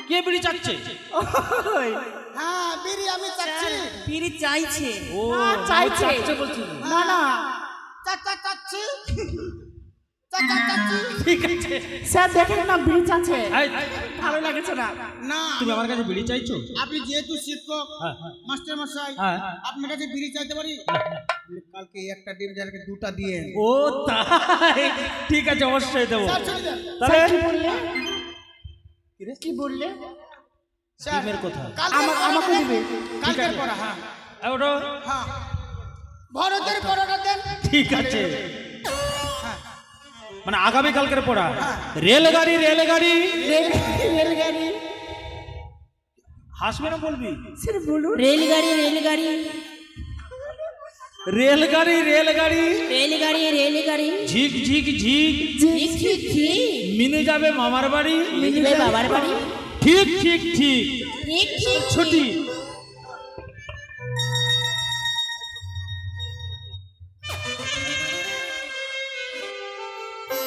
কে বিড়ি চাচ্ছে? ওই, হ্যাঁ বিড়ি আমি চাচ্ছি। বিড়ি চাইছে। ও না, চাইছে। চাচ্ছে বলছি। না না চাচ্ছি চাচ্ছি। ঠিক আছে স্যার দেখেন না বিড়ি চাচ্ছে, এই, ভালো লাগছে না। না তুমি আমার কাছে বিড়ি চাইছো? আপনি যেহেতু শিক্ষক হ্যাঁ মাস্টার মশাই হ্যাঁ। আপনার কাছে বিড়ি চাইতে পারি? কালকে একটা ডিম জালকে দুটা দিয়ে ও তাই, ঠিক আছে অবশ্যই দেবো। স্যার চলে যান। তাহলে স্যার, কি বললে? কি বললে? স্যার ডিমের কথা। আমাকে দিবে। কালকের পড়া। হ্যাঁ এই ওঠো। হ্যাঁ ভরতের পড়াটা দেন। ঠিক আছে মানে আগামী কালকের পড়া। রেলগাড়ি রেলগাড়ি রেলগাড়ি। হাসবে না বলবি? স্যার বলুন। রেলগাড়ি রেলগাড়ি রেলগাড়ি রেলগাড়ি রেলগাড়ি রেলগাড়ি ঝিক ঝিক ঝিক ঠিক ঠিক ঠিক মিনে যাবে মামার বাড়ি। মিলবে বাবার বাড়ি। ঠিক ঠিক ঠিক ঠিক ঠিক ছুটি